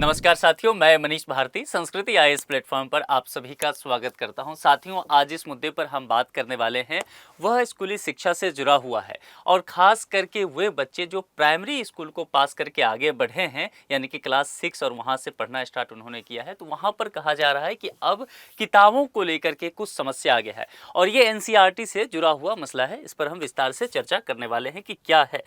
नमस्कार साथियों, मैं मनीष भारती संस्कृति आईएएस प्लेटफॉर्म पर आप सभी का स्वागत करता हूं। साथियों, आज इस मुद्दे पर हम बात करने वाले हैं वह स्कूली शिक्षा से जुड़ा हुआ है और ख़ास करके वे बच्चे जो प्राइमरी स्कूल को पास करके आगे बढ़े हैं, यानी कि क्लास 6 और वहां से पढ़ना स्टार्ट उन्होंने किया है। तो वहां पर कहा जा रहा है कि अब किताबों को लेकर के कुछ समस्या आ गया है और ये एनसीईआरटी से जुड़ा हुआ मसला है। इस पर हम विस्तार से चर्चा करने वाले हैं कि क्या है।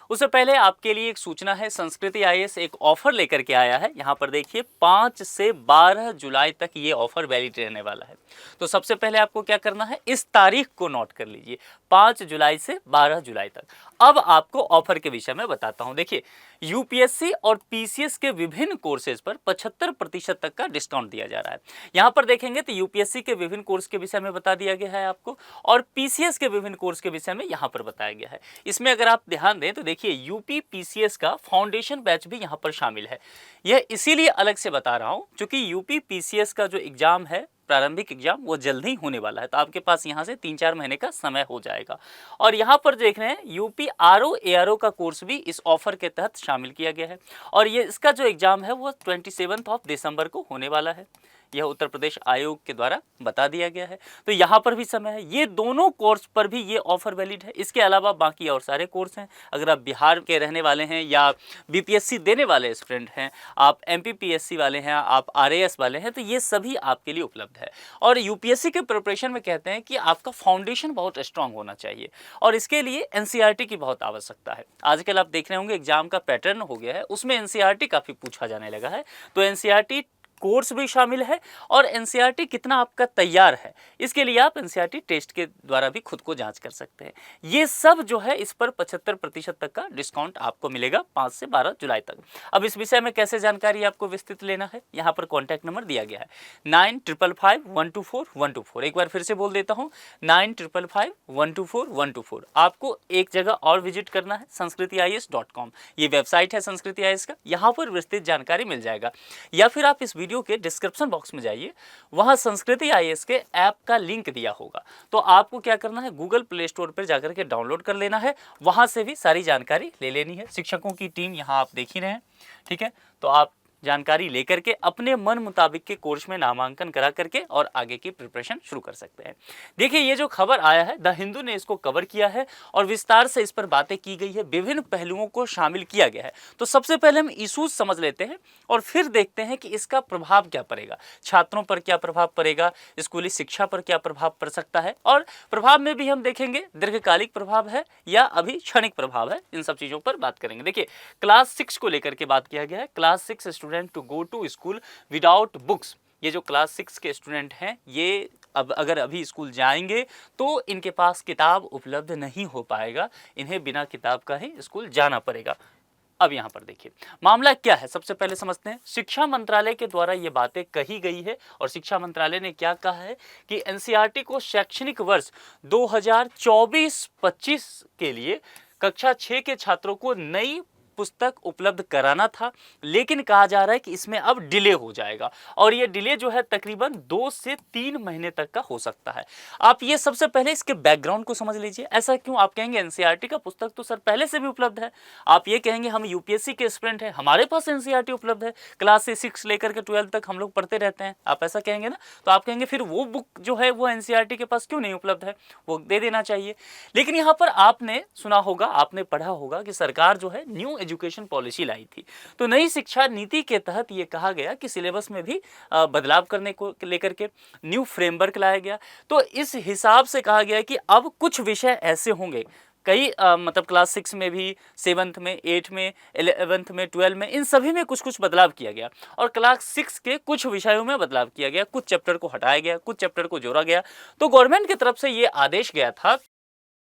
उससे पहले आपके लिए एक सूचना है, संस्कृति आईएएस एक ऑफर लेकर के आया है। यहाँ पर देखिए 5 से 12 जुलाई तक ये ऑफर वैलिड रहने वाला है। तो सबसे पहले आपको क्या करना है, इस तारीख को नोट कर लीजिए, 5 जुलाई से 12 जुलाई तक। अब आपको ऑफर के विषय में बताता हूँ। देखिए, यूपीएससी और पीसीएस के विभिन्न कोर्सेज पर 75% तक का डिस्काउंट दिया जा रहा है। यहाँ पर देखेंगे तो यूपीएससी के विभिन्न कोर्स के विषय में बता दिया गया है आपको, और पीसीएस के विभिन्न कोर्स के विषय में यहाँ पर बताया गया है। इसमें अगर आप ध्यान दें तो देखिए, यूपी पीसीएस का फाउंडेशन बैच भी यहाँ पर शामिल है। यह इसीलिए अलग से बता रहा हूँ क्योंकि यूपी पीसीएस का जो एग्जाम है, प्रारंभिक एग्जाम, वो जल्द ही होने वाला है। तो आपके पास यहाँ से 3-4 महीने का समय हो जाएगा। और यहाँ पर देख रहे हैं यूपी आरओ एआरओ का कोर्स भी इस ऑफर के तहत शामिल किया गया है और ये इसका जो एग्जाम है वो 27 दिसंबर को होने वाला है। यह उत्तर प्रदेश आयोग के द्वारा बता दिया गया है। तो यहाँ पर भी समय है। ये दोनों कोर्स पर भी ये ऑफर वैलिड है। इसके अलावा बाकी और सारे कोर्स हैं। अगर आप बिहार के रहने वाले हैं या बीपीएससी देने वाले स्टूडेंट हैं, आप एमपीपीएससी वाले हैं, आप आरएएस वाले हैं, तो ये सभी आपके लिए उपलब्ध है। और यूपीएससी के प्रिपरेशन में कहते हैं कि आपका फाउंडेशन बहुत स्ट्रांग होना चाहिए और इसके लिए एनसीईआरटी की बहुत आवश्यकता है। आजकल आप देख रहे होंगे एग्जाम का पैटर्न हो गया है, उसमें एनसीईआरटी काफ़ी पूछा जाने लगा है। तो एनसीईआरटी कोर्स भी शामिल है और एनसीईआरटी कितना आपका तैयार है, इसके लिए आप एनसीईआरटी टेस्ट के द्वारा भी खुद को जांच कर सकते हैं। ये सब जो है, इस पर 75% तक का डिस्काउंट आपको मिलेगा 5 से 12 जुलाई तक। अब इस विषय में कैसे जानकारी आपको विस्तृत लेना है, यहाँ पर कॉन्टैक्ट नंबर दिया गया है 9555124124। एक बार फिर से बोल देता हूँ, 9555124124। आपको एक जगह और विजिट करना है, sanskritIAS.com। ये वेबसाइट है संस्कृति आईएएस का, यहाँ पर विस्तृत जानकारी मिल जाएगा। या फिर आप इस वीडियो के डिस्क्रिप्शन बॉक्स में जाइए, वहां संस्कृति आईएएस के ऐप का लिंक दिया होगा। तो आपको क्या करना है, गूगल प्ले स्टोर पर जाकर के डाउनलोड कर लेना है, वहां से भी सारी जानकारी ले लेनी है। शिक्षकों की टीम यहाँ आप देख ही रहे हैं, ठीक है। तो आप जानकारी लेकर के अपने मन मुताबिक के कोर्स में नामांकन करा करके और आगे की प्रिपरेशन शुरू कर सकते हैं। देखिए, ये जो खबर आया है, द हिंदू ने इसको कवर किया है और विस्तार से इस पर बातें की गई है, विभिन्न पहलुओं को शामिल किया गया है। तो सबसे पहले हम इशूज समझ लेते हैं और फिर देखते हैं कि इसका प्रभाव क्या पड़ेगा, छात्रों पर क्या प्रभाव पड़ेगा, स्कूली शिक्षा पर क्या प्रभाव पड़ सकता है, और प्रभाव में भी हम देखेंगे दीर्घकालिक प्रभाव है या अभी क्षणिक प्रभाव है। इन सब चीज़ों पर बात करेंगे। देखिए, क्लास 6 को लेकर के बात किया गया है। Class 6 student to go to school without books. ये जो क्लास 6 के स्टूडेंट हैं, ये अब अगर अभी स्कूल जाएंगे तो इनके पास किताब उपलब्ध नहीं हो पाएगा, इन्हें बिना किताब का ही स्कूल जाना पड़ेगा। अब यहाँ पर देखिए मामला क्या है, सबसे पहले समझते हैं। शिक्षा मंत्रालय के द्वारा ये बातें कही गई है और शिक्षा मंत्रालय ने क्या कहा है कि एनसीईआरटी को शैक्षणिक वर्ष 2024-25 के लिए कक्षा 6 के छात्रों को नई पुस्तक उपलब्ध कराना था, लेकिन कहा जा रहा है कि इसमें अब डिले हो जाएगा और ये डिले जो है तकरीबन 2 से 3 महीने तक का हो सकता है। आप ये सबसे पहले इसके बैकग्राउंड को समझ लीजिए। ऐसा क्यों? आप कहेंगे एनसीईआरटी का पुस्तक तो सर पहले से भी उपलब्ध है। आप ये कहेंगे हम यूपीएससी के स्टूडेंट हैं, हमारे पास एनसीईआरटी उपलब्ध है, क्लास से 6 लेकर के 12 तक हम लोग पढ़ते रहते हैं। आप ऐसा कहेंगे ना, तो आप कहेंगे फिर वो बुक जो है वो एनसीईआरटी के पास क्यों नहीं उपलब्ध है, वो दे देना चाहिए। लेकिन यहाँ पर आपने सुना होगा, आपने पढ़ा होगा कि सरकार जो है न्यू एजुकेशन पॉलिसी लाई थी। तो नई शिक्षा नीति के तहत ये कहा गया कि सिलेबस में भी बदलाव करने को लेकर के न्यू फ्रेमवर्क लाया गया। तो इस हिसाब से कहा गया कि अब कुछ विषय ऐसे होंगे, कई मतलब क्लास 6 में भी, 7th में, 8th में, 11th में, 12th में, इन सभी में कुछ कुछ बदलाव किया गया और क्लास 6 के कुछ विषयों में बदलाव किया गया, कुछ चैप्टर को हटाया गया, कुछ चैप्टर को जोड़ा गया। तो गवर्नमेंट की तरफ से ये आदेश गया था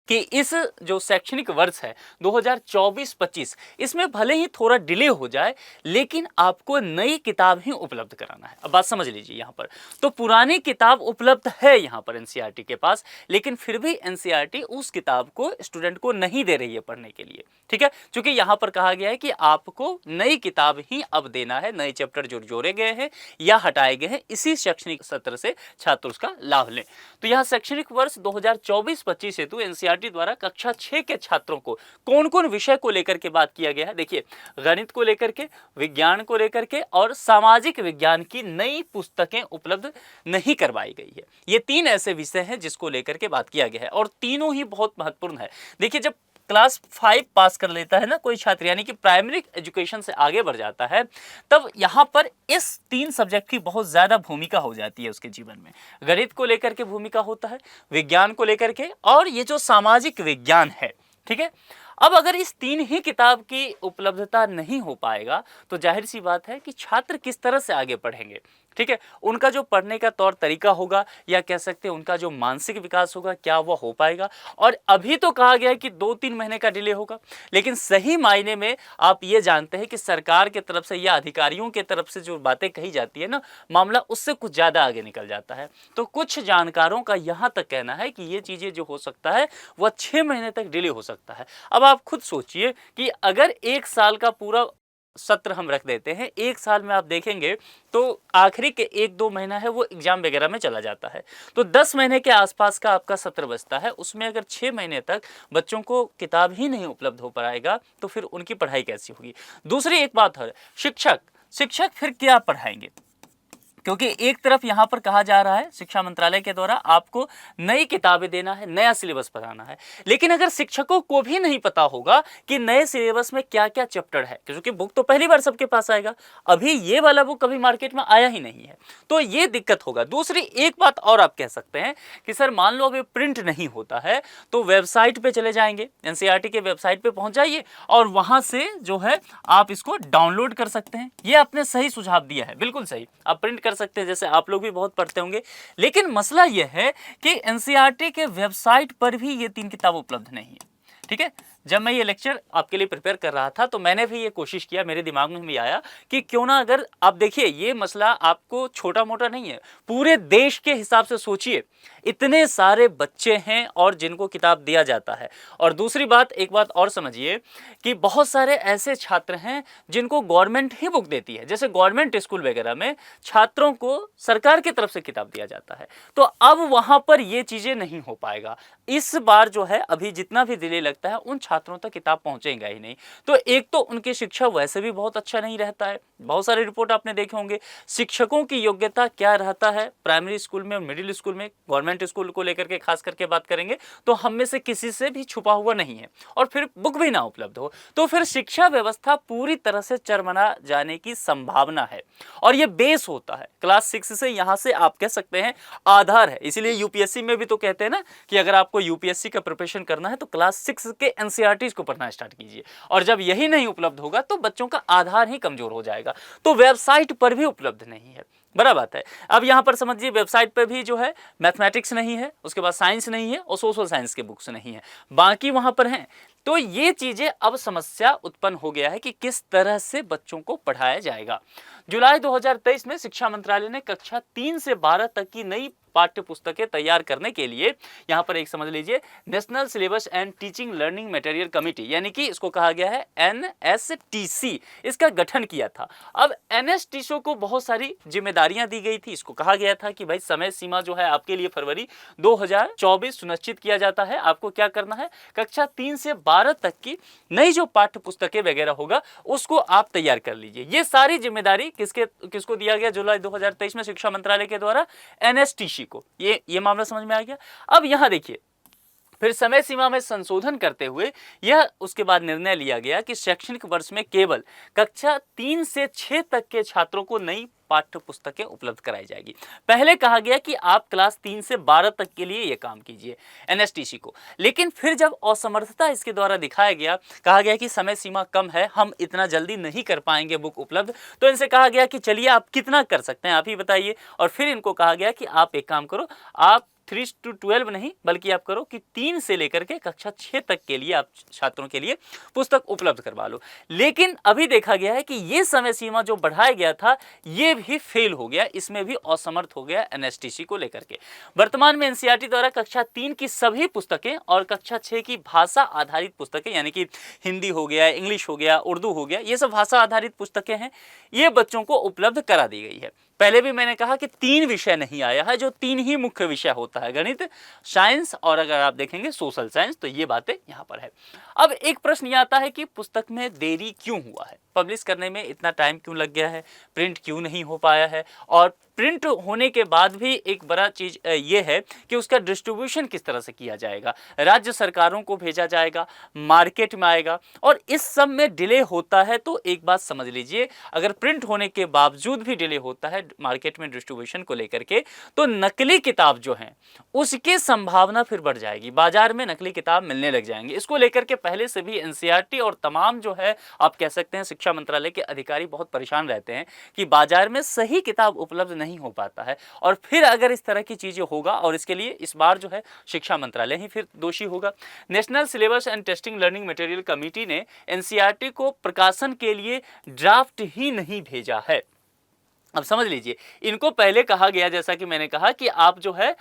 कि इस जो शैक्षणिक वर्ष है 2024-25, इसमें भले ही थोड़ा डिले हो जाए, लेकिन आपको नई किताब ही उपलब्ध कराना है। अब बात समझ लीजिए यहाँ पर। तो पुरानी किताब उपलब्ध है यहाँ पर एनसीईआरटी के पास, लेकिन फिर भी एनसीईआरटी उस किताब को स्टूडेंट को नहीं दे रही है पढ़ने के लिए, ठीक है। क्योंकि यहाँ पर कहा गया है कि आपको नई किताब ही अब देना है, नए चैप्टर जो जोड़े गए हैं या हटाए गए हैं, इसी शैक्षणिक सत्र से छात्र उसका लाभ लें। तो यहाँ शैक्षणिक वर्ष 2024-25 हेतु एनसीईआरटी एनसीईआरटी द्वारा कक्षा 6 के छात्रों को कौन कौन विषय को लेकर के बात किया गया है। देखिए, गणित को लेकर के, विज्ञान को लेकर के और सामाजिक विज्ञान की नई पुस्तकें उपलब्ध नहीं करवाई गई है। ये 3 ऐसे विषय हैं जिसको लेकर के बात किया गया है और तीनों ही बहुत महत्वपूर्ण है। देखिए, जब क्लास 5 पास कर लेता है ना कोई छात्र, यानी कि प्राइमरी एजुकेशन से आगे बढ़ जाता है, तब यहाँ पर इस 3 सब्जेक्ट की बहुत ज़्यादा भूमिका हो जाती है उसके जीवन में। गणित को लेकर के भूमिका होता है, विज्ञान को लेकर के, और ये जो सामाजिक विज्ञान है, ठीक है। अब अगर इस 3 ही किताब की उपलब्धता नहीं हो पाएगा तो जाहिर सी बात है कि छात्र किस तरह से आगे पढ़ेंगे, ठीक है। उनका जो पढ़ने का तौर तरीका होगा, या कह सकते हैं उनका जो मानसिक विकास होगा, क्या वो हो पाएगा। और अभी तो कहा गया है कि 2-3 महीने का डिले होगा, लेकिन सही मायने में आप ये जानते हैं कि सरकार की तरफ से या अधिकारियों की तरफ से जो बातें कही जाती है ना, मामला उससे कुछ ज़्यादा आगे निकल जाता है। तो कुछ जानकारों का यहाँ तक कहना है कि ये चीज़ें जो हो सकता है वह 6 महीने तक डिले हो सकता है। अब आप खुद सोचिए कि अगर 1 साल का पूरा सत्र हम रख देते हैं, 1 साल में आप देखेंगे तो आखिरी के 1-2 महीना है वो एग्जाम वगैरह में चला जाता है, तो 10 महीने के आसपास का आपका सत्र बचता है। उसमें अगर 6 महीने तक बच्चों को किताब ही नहीं उपलब्ध हो पाएगा तो फिर उनकी पढ़ाई कैसी होगी। दूसरी एक बात है, शिक्षक फिर क्या पढ़ाएंगे, क्योंकि एक तरफ यहाँ पर कहा जा रहा है शिक्षा मंत्रालय के द्वारा आपको नई किताबें देना है, नया सिलेबस पढ़ाना है, लेकिन अगर शिक्षकों को भी नहीं पता होगा कि नए सिलेबस में क्या क्या चैप्टर है, क्योंकि बुक तो पहली बार सबके पास आएगा, अभी ये वाला बुक कभी मार्केट में आया ही नहीं है, तो ये दिक्कत होगा। दूसरी एक बात और आप कह सकते हैं कि सर मान लो अभी प्रिंट नहीं होता है तो वेबसाइट पर चले जाएंगे, एनसीईआरटी के वेबसाइट पर पहुँच जाइए और वहाँ से जो है आप इसको डाउनलोड कर सकते हैं। ये आपने सही सुझाव दिया है, बिल्कुल सही, आप प्रिंट कर सकते हैं, जैसे आप लोग भी बहुत पढ़ते होंगे। लेकिन मसला यह है कि एनसीईआरटी के वेबसाइट पर भी ये 3 किताब उपलब्ध नहीं है, ठीक है। जब मैं ये लेक्चर आपके लिए प्रिपेयर कर रहा था तो मैंने भी ये कोशिश किया, मेरे दिमाग में भी आया कि क्यों ना, अगर आप देखिए ये मसला आपको छोटा मोटा नहीं है, पूरे देश के हिसाब से सोचिए, इतने सारे बच्चे हैं और जिनको किताब दिया जाता है। और दूसरी बात, एक बात और समझिए कि बहुत सारे ऐसे छात्र हैं जिनको गवर्नमेंट ही बुक देती है, जैसे गवर्नमेंट स्कूल वगैरह में छात्रों को सरकार की तरफ से किताब दिया जाता है, तो अब वहाँ पर ये चीज़ें नहीं हो पाएगा। इस बार जो है अभी जितना भी डिले लगता है उन छात्रों तक किताब पहुंचेगा ही नहीं। तो एक तो उनकी शिक्षा वैसे भी बहुत अच्छा नहीं रहता है, बहुत सारे रिपोर्ट आपने देखे होंगे, शिक्षकों की योग्यता क्या रहता है प्राइमरी स्कूल में और मिडिल स्कूल में, गवर्नमेंट स्कूल को लेकर के खास करके बात करेंगे तो हम में से किसी से भी छुपा हुआ नहीं है, और फिर बुक भी ना उपलब्ध हो तो फिर शिक्षा व्यवस्था पूरी तरह से चरमरा जाने की संभावना है। और ये बेस होता है क्लास 6 से, यहाँ से आप कह सकते हैं आधार है। इसीलिए यूपीएससी में भी तो कहते हैं ना कि अगर आपको यूपीएससी का प्रिपरेशन करना है तो क्लास 6 के एनसीईआरटी को पढ़ना स्टार्ट कीजिए, और जब यही नहीं उपलब्ध होगा तो बच्चों का आधार ही कमजोर हो जाएगा। तो वेबसाइट पर भी उपलब्ध नहीं है, बड़ा बात है। अब यहाँ पर समझिए वेबसाइट पर भी जो है मैथमेटिक्स नहीं है, उसके बाद साइंस नहीं है और सोशल साइंस के बुक्स नहीं है, बाकी वहाँ पर हैं। तो ये चीज़ें अब समस्या उत्पन्न हो गया है कि किस तरह से बच्चों को पढ़ाया जाएगा। जुलाई 2023 में शिक्षा मंत्रालय ने कक्षा 3 से 12 तक की नई पाठ्य पुस्तकें तैयार करने के लिए, यहाँ पर एक समझ लीजिए, national syllabus and teaching learning material committee, यानी कि इसको कहा गया है एनएसटीसी, इसका गठन किया था। अब एनएसटीसी को बहुत सारी जिम्मेदारियां दी गई थी। इसको कहा गया था कि भाई समय सीमा जो है आपके लिए फरवरी 2024 सुनिश्चित किया जाता है। आपको क्या करना है, कक्षा 3 से 12 तक की नई जो पाठ्य पुस्तकें वगैरह होगा उसको आप तैयार कर लीजिए। ये सारी जिम्मेदारी किसको दिया गया जुलाई 2023 में शिक्षा मंत्रालय के द्वारा, एनएसटीसी को। ये मामला समझ में आ गया। अब यहां देखिए, फिर समय सीमा में संशोधन करते हुए यह उसके बाद निर्णय लिया गया कि शैक्षणिक वर्ष में केवल कक्षा 3 से 6 तक के छात्रों को नई पाठ्य पुस्तकें उपलब्ध कराई जाएगी। पहले कहा गया कि आप क्लास 3 से 12 तक के लिए ये काम कीजिए एनएसटीसी को, लेकिन फिर जब असमर्थता इसके द्वारा दिखाया गया, कहा गया कि समय सीमा कम है, हम इतना जल्दी नहीं कर पाएंगे बुक उपलब्ध, तो इनसे कहा गया कि चलिए आप कितना कर सकते हैं आप ही बताइए। और फिर इनको कहा गया कि आप एक काम करो, आप 3 से 12 नहीं बल्कि आप करो कि 3 से लेकर के कक्षा 6 तक के लिए आप छात्रों के लिए पुस्तक उपलब्ध करवा लो। लेकिन अभी देखा गया है कि ये समय सीमा जो बढ़ाया गया था ये भी फेल हो गया, इसमें भी असमर्थ हो गया एनएसटीसी को लेकर के। वर्तमान में एनसीईआरटी द्वारा कक्षा 3 की सभी पुस्तकें और कक्षा 6 की भाषा आधारित पुस्तकें, यानी कि हिंदी हो गया, इंग्लिश हो गया, उर्दू हो गया, ये सब भाषा आधारित पुस्तकें हैं, ये बच्चों को उपलब्ध करा दी गई है। पहले भी मैंने कहा कि 3 विषय नहीं आया है, जो 3 ही मुख्य विषय होता है, गणित, साइंस और अगर आप देखेंगे सोशल साइंस, तो ये बातें यहाँ पर है। अब एक प्रश्न ये आता है कि पुस्तक में देरी क्यों हुआ है, पब्लिश करने में इतना टाइम क्यों लग गया है, प्रिंट क्यों नहीं हो पाया है, और प्रिंट होने के बाद भी एक बड़ा चीज ये है कि उसका डिस्ट्रीब्यूशन किस तरह से किया जाएगा, राज्य सरकारों को भेजा जाएगा, मार्केट में आएगा, और इस सब में डिले होता है। तो एक बात समझ लीजिए, अगर प्रिंट होने के बावजूद भी डिले होता है मार्केट में डिस्ट्रीब्यूशन को लेकर के, तो नकली किताब जो है उसकी संभावना फिर बढ़ जाएगी, बाजार में नकली किताब मिलने लग जाएंगे। इसको लेकर के पहले से भी एनसीईआरटी और तमाम जो है आप कह सकते हैं शिक्षा मंत्रालय के अधिकारी बहुत परेशान रहते हैं कि बाजार में सही किताब उपलब्ध नहीं हो पाता है, और फिर अगर इस तरह की चीजें होगा, और इसके लिए इस बार जो है शिक्षा मंत्रालय ही फिर दोषी होगा। National syllabus and testing learning material committee ने एनसीईआरटी को प्रकाशन के लिए ड्राफ्ट ही नहीं भेजा है। अब समझ लीजिए, इनको पहले कहा गया, जैसा कि मैंने कहा, कि आप जो है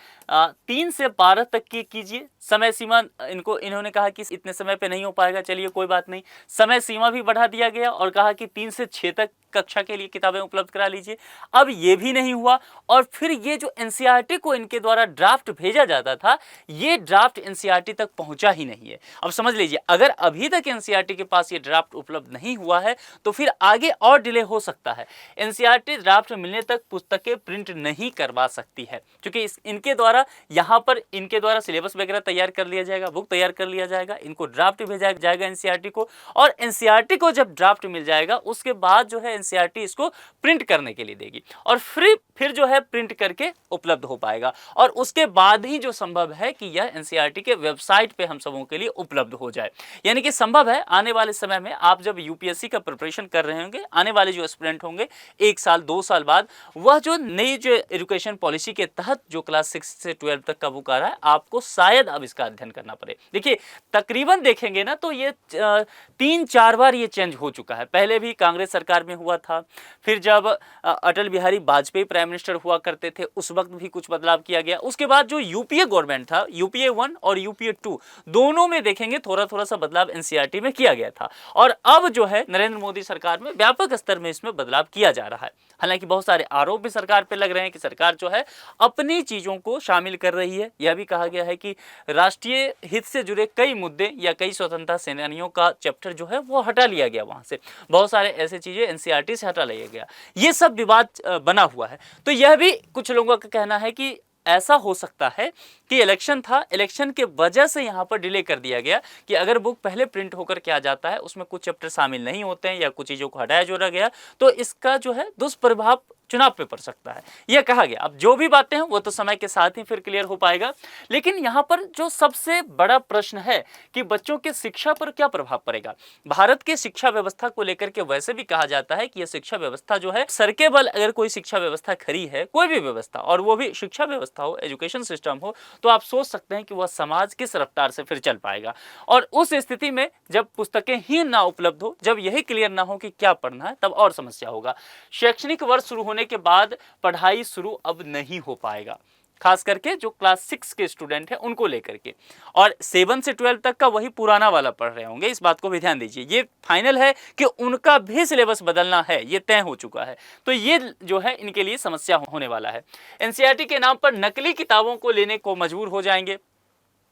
3 से 12 तक की कीजिए, समय सीमा इन्होंने कहा कि इतने समय पे नहीं हो पाएगा, चलिए कोई बात नहीं, समय सीमा भी बढ़ा दिया गया और कहा कि 3 से 6 तक कक्षा के लिए किताबें उपलब्ध करा लीजिए। अब ये भी नहीं हुआ, और फिर ये जो एनसीईआरटी को इनके द्वारा ड्राफ्ट भेजा जाता था, ये ड्राफ्ट एनसीईआरटी तक पहुंचा ही नहीं है। अब समझ लीजिए, अगर अभी तक एनसीईआरटी के पास ये ड्राफ्ट उपलब्ध नहीं हुआ है तो फिर आगे और डिले हो सकता है। एनसीईआरटी ड्राफ्ट मिलने तक पुस्तकें प्रिंट नहीं करवा सकती है, क्योंकि इनके द्वारा यहाँ पर इनके द्वारा सिलेबस वगैरह तैयार कर लिया जाएगा, बुक तैयार कर लिया जाएगा, इनको ड्राफ्ट भेजा जाएगा एनसीईआरटी को, और एनसीईआरटी को जब ड्राफ्ट मिल जाएगा उसके बाद जो है एनसीईआरटी इसको प्रिंट करने के लिए देगी, और फिर जो है प्रिंट करके उपलब्ध हो पाएगा, और उसके बाद ही जो संभव है कि यह एनसीईआरटी के वेबसाइट पे हम सबों के लिए उपलब्ध हो जाए। यानी कि संभव है आने वाले समय में, आप जब यूपीएससी का प्रिपरेशन कर रहे होंगे, आने वाले जो एस्पिरेंट होंगे 1 साल 2 साल बाद, वह जो नई जो एजुकेशन पॉलिसी के तहत जो क्लास 6 से 12 तक का बुक आ रहा है, आपको शायद अब इसका अध्ययन करना पड़े। देखिए, तकरीबन देखेंगे ना तो ये 3-4 बार ये चेंज हो चुका है। पहले भी कांग्रेस सरकार में हुआ था, फिर जब अटल बिहारी वाजपेयी प्राइम मिनिस्टर हुआ करते थे उस वक्त भी कुछ बदलाव किया गया। उसके बाद जो यूपीए गवर्नमेंट था, यूपीए 1 और यूपीए 2 दोनों में देखेंगे थोड़ा सा बदलाव एनसीईआरटी में किया गया था, और अब जो है नरेंद्र मोदी सरकार में व्यापक स्तर में इसमें बदलाव किया जा रहा है। हालांकि बहुत सारे आरोप भी सरकार पे लग रहे हैं कि सरकार जो है अपनी चीजों को शामिल कर रही है। यह भी कहा गया है कि राष्ट्रीय हित से जुड़े कई मुद्दे या कई स्वतंत्रता सेनानियों का चैप्टर जो है वो हटा लिया गया, वहां से बहुत सारे ऐसे चीजें एनसीईआरटी से हटा लिया गया। ये सब विवाद बना हुआ है। तो यह भी कुछ लोगों का कहना है कि ऐसा हो सकता है कि इलेक्शन था, इलेक्शन के वजह से यहाँ पर डिले कर दिया गया, कि अगर बुक पहले प्रिंट होकर के आ जाता है, उसमें कुछ चैप्टर शामिल नहीं होते हैं या कुछ चीज़ों को हटाया जोड़ा गया, तो इसका जो है दुष्प्रभाव चुनाव पे पड़ सकता है, यह कहा गया। अब जो भी बातें हैं वो तो समय के साथ ही फिर क्लियर हो पाएगा, लेकिन यहाँ पर जो सबसे बड़ा प्रश्न है कि बच्चों के शिक्षा पर क्या प्रभाव पड़ेगा। भारत के शिक्षा व्यवस्था को लेकर के वैसे भी कहा जाता है कि यह शिक्षा व्यवस्था जो है, सर के बल अगर कोई शिक्षा व्यवस्था खड़ी है, कोई भी व्यवस्था, और वो भी शिक्षा व्यवस्था हो, एजुकेशन सिस्टम हो, तो आप सोच सकते हैं कि वह समाज किस रफ्तार से फिर चल पाएगा। और उस स्थिति में जब पुस्तकें ही ना उपलब्ध हो, जब यही क्लियर ना हो कि क्या पढ़ना है, तब और समस्या होगा। शैक्षणिक वर्ष शुरू होने के बाद पढ़ाई शुरू अब नहीं हो पाएगा, खास करके जो क्लास 6 के स्टूडेंट हैं उनको लेकर के, और 7 से 12 तक का वही पुराना वाला पढ़ रहे होंगे। इस बात को भी ध्यान दीजिए, ये फाइनल है कि उनका भी सिलेबस बदलना है, ये तय हो चुका है। तो ये जो है इनके लिए समस्या होने वाला है। एनसीईआरटी के नाम पर नकली किताबों को लेने को मजबूर हो जाएंगे।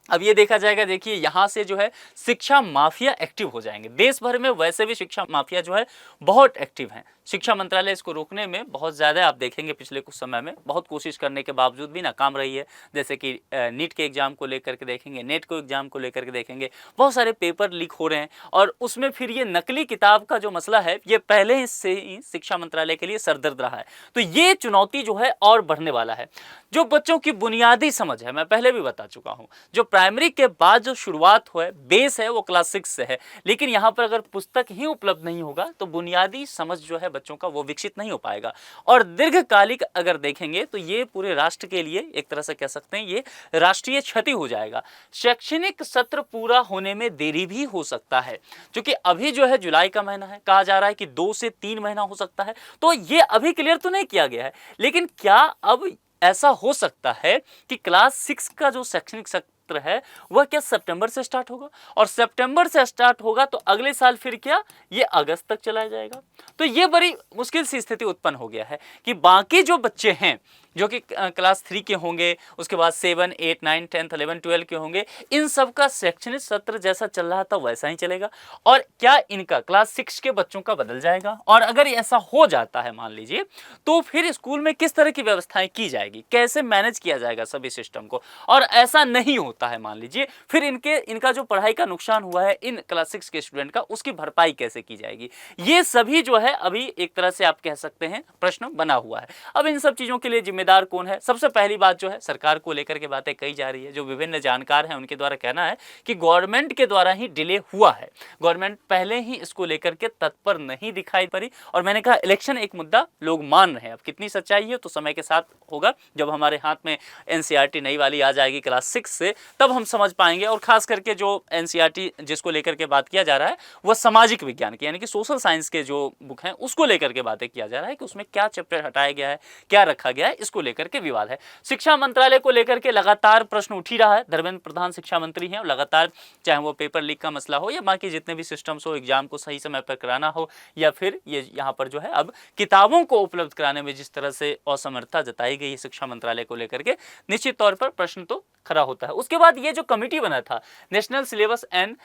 अब ये देखा जाएगा, देखिए यहाँ से जो है शिक्षा माफिया एक्टिव हो जाएंगे। देश भर में वैसे भी शिक्षा माफिया जो है बहुत एक्टिव हैं। शिक्षा मंत्रालय इसको रोकने में बहुत ज़्यादा, आप देखेंगे पिछले कुछ समय में बहुत कोशिश करने के बावजूद भी नाकाम रही है। जैसे कि नीट के एग्जाम को लेकर के देखेंगे, नेट को एग्जाम को लेकर के देखेंगे, बहुत सारे पेपर लीक हो रहे हैं, और उसमें फिर ये नकली किताब का जो मसला है, ये पहले से ही शिक्षा मंत्रालय के लिए सरदर्द रहा है। तो ये चुनौती जो है और बढ़ने वाला है। जो बच्चों की बुनियादी समझ है, मैं पहले भी बता चुका हूँ, जो प्राइमरी के बाद जो शुरुआत है, बेस है, वो क्लास 6 से है, लेकिन यहाँ पर अगर पुस्तक ही उपलब्ध नहीं होगा तो बुनियादी समझ जो है बच्चों का वो विकसित नहीं हो पाएगा। और दीर्घकालिक अगर देखेंगे तो ये पूरे राष्ट्र के लिए एक तरह से कह सकते हैं ये राष्ट्रीय क्षति हो जाएगा। शैक्षणिक सत्र पूरा होने में देरी भी हो सकता है, क्योंकि अभी जो है जुलाई का महीना है, कहा जा रहा है कि 2 से 3 महीना हो सकता है। तो ये अभी क्लियर तो नहीं किया गया है, लेकिन क्या अब ऐसा हो सकता है कि क्लास 6 का जो शैक्षणिक सत्र है वह क्या सितंबर से स्टार्ट होगा, और सितंबर से स्टार्ट होगा तो अगले साल फिर क्या ये अगस्त तक चला जाएगा। तो ये बड़ी मुश्किल सी स्थिति उत्पन्न हो गया है कि बाकी जो बच्चे हैं जो कि क्लास 3 के होंगे, उसके बाद 7, 8, 9, 10, 11, 12 के होंगे, इन सब का शैक्षणिक सत्र जैसा चल रहा था वैसा ही चलेगा। और क्या इनका क्लास 6 के बच्चों का बदल जाएगा? और अगर ऐसा हो जाता है मान लीजिए, तो फिर स्कूल में किस तरह की व्यवस्थाएं की जाएगी, कैसे मैनेज किया जाएगा सभी सिस्टम को? और ऐसा नहीं होता है मान लीजिए, फिर इनका जो पढ़ाई का नुकसान हुआ है इन क्लास 6 के स्टूडेंट का, उसकी भरपाई कैसे की जाएगी? ये सभी जो है अभी एक तरह से आप कह सकते हैं प्रश्न बना हुआ है। अब इन सब चीजों के लिए जिम्मेदार कौन है? सबसे पहली बात जो है, सरकार को लेकर के बातें कही जा रही है। जो विभिन्न जानकार हैं उनके द्वारा कहना है कि गवर्नमेंट के द्वारा ही डिले हुआ है, गवर्नमेंट पहले ही इसको लेकर के तत्पर नहीं दिखाई पड़ी। और मैंने कहा इलेक्शन एक मुद्दा लोग मान रहे हैं, अब कितनी सच्चाई है तो समय के साथ होगा। जब हमारे हाथ में एनसीईआरटी नई वाली आ जाएगी क्लास 6 से, तब हम समझ पाएंगे। और खास करके जो एनसीईआरटी जिसको लेकर के बात किया जा रहा है वह सामाजिक विज्ञान की यानी कि सोशल साइंस के जो बुक हैं उसको लेकर के बातें किया जा रहा है कि उसमें क्या चैप्टर हटाया गया है, क्या रखा गया है, इसको लेकर के विवाद है। शिक्षा मंत्रालय को लेकर के लगातार प्रश्न उठ ही रहा है। धर्मेंद्र प्रधान शिक्षा मंत्री हैं और लगातार चाहे वो पेपर लीक का मसला हो या बाकी जितने भी सिस्टम्स हो, एग्जाम को सही समय पर कराना हो, या फिर ये यहाँ पर जो है अब किताबों को उपलब्ध कराने में जिस तरह से असमर्थता जताई गई है शिक्षा मंत्रालय को लेकर के, निश्चित तौर पर प्रश्न तो खड़ा होता है। उसके बाद ये जो कमेटी बना था national syllabus and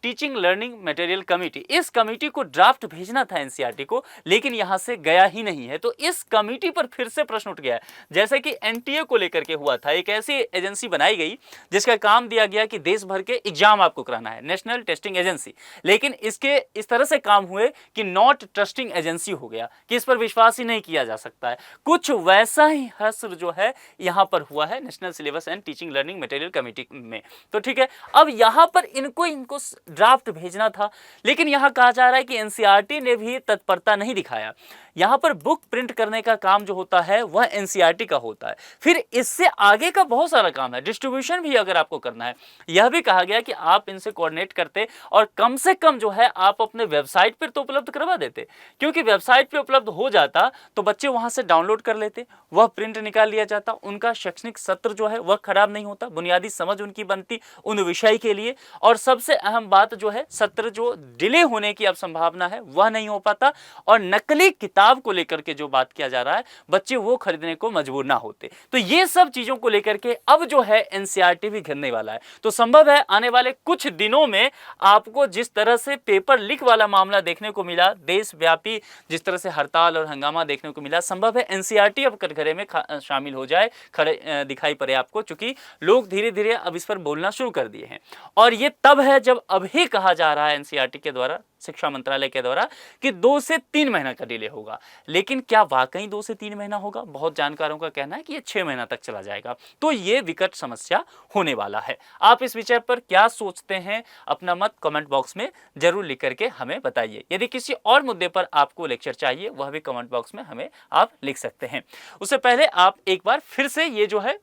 teaching learning material committee, इस कमेटी को ड्राफ्ट भेजना था एनसीईआरटी को, लेकिन यहां से गया ही नहीं है। तो इस कमेटी पर फिर से प्रश्न उठ गया है, जैसे कि एनटीए को लेकर के हुआ था। एक ऐसी एजेंसी बनाई गई जिसका काम दिया गया कि देश भर के एग्जाम आपको कराना है, नेशनल टेस्टिंग एजेंसी, लेकिन इसके इस तरह से काम हुए कि नॉट ट्रस्टिंग एजेंसी हो गया कि इस पर विश्वास ही नहीं किया जा सकता है। कुछ वैसा ही हश्र जो है यहां पर हुआ है national syllabus and teaching learning material committee में। तो ठीक है, अब यहां पर इनको ड्राफ्ट भेजना था, लेकिन यहां कहा जा रहा है कि एनसीईआरटी ने भी तत्परता नहीं दिखाया। यहां पर बुक प्रिंट करने का काम जो होता है वह एनसीईआरटी का होता है, फिर इससे आगे का बहुत सारा काम है, डिस्ट्रीब्यूशन भी अगर आपको करना है। यह भी कहा गया कि आप इनसे कोऑर्डिनेट करते और कम से कम जो है आप अपने वेबसाइट पर तो उपलब्ध करवा देते, क्योंकि वेबसाइट पे उपलब्ध हो जाता तो बच्चे वहां से डाउनलोड कर लेते, वह प्रिंट निकाल लिया जाता, उनका शैक्षणिक सत्र जो है वह खराब नहीं होता, बुनियादी समझ उनकी बनती उन विषय के लिए। और सबसे अहम बात जो है, सत्र जो डिले होने की अब संभावना है वह नहीं हो पाता, और नकली किताब को लेकर के जो बात किया जा रहा है बच्चे वो खरीदने को मजबूर ना होते। तो ये सब चीजों को लेकर के अब जो है एनसीईआरटी भी घिरने वाला है। तो संभव है आने वाले कुछ दिनों में आपको जिस तरह से पेपर लीक वाला मामला देखने को मिला, देशव्यापी जिस तरह से हड़ताल और हंगामा देखने को मिला, संभव है एनसीईआरटी अब कटघरे में शामिल हो जाए, खड़े दिखाई पड़े आपको, क्योंकि लोग धीरे धीरे अब इस पर बोलना शुरू कर दिए हैं। और ये तब है जब अभी कहा जा रहा है एनसीईआरटी के द्वारा, शिक्षा मंत्रालय के द्वारा, कि 2 से 3 महीना का डिले होगा। लेकिन क्या वाकई 2 से 3 महीना होगा? बहुत जानकारों का कहना है कि ये 6 महीना तक चला जाएगा। तो ये विकट समस्या होने वाला है। आप इस विषय पर क्या सोचते हैं? अपना मत कमेंट बॉक्स में जरूर लिख करके हमें बताइए। यदि किसी और मुद्दे पर आपको लेक्चर चाहिए वह भी कमेंट बॉक्स में हमें आप लिख सकते हैं। उससे पहले आप एक बार फिर से ये जो है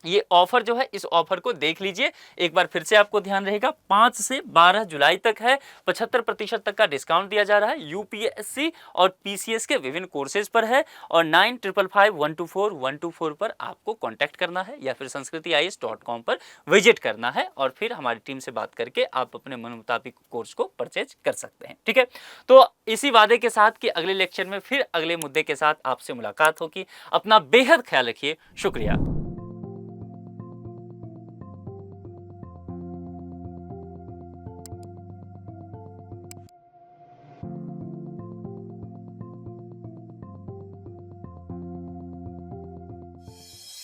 ये ऑफर जो है इस ऑफर को देख लीजिए। एक बार फिर से आपको ध्यान रहेगा, 5 से 12 जुलाई तक है, 75% तक का डिस्काउंट दिया जा रहा है। यूपीएससी और पीसीएस के विभिन्न कोर्सेज पर है, और 9555124124 पर आपको कांटेक्ट करना है या फिर sanskritIAS.com पर विजिट करना है, और फिर हमारी टीम से बात करके आप अपने मन मुताबिक कोर्स को परचेज कर सकते हैं। ठीक है, तो इसी वादे के साथ कि अगले लेक्चर में फिर अगले मुद्दे के साथ आपसे मुलाकात होगी। अपना बेहद ख्याल रखिए। शुक्रिया।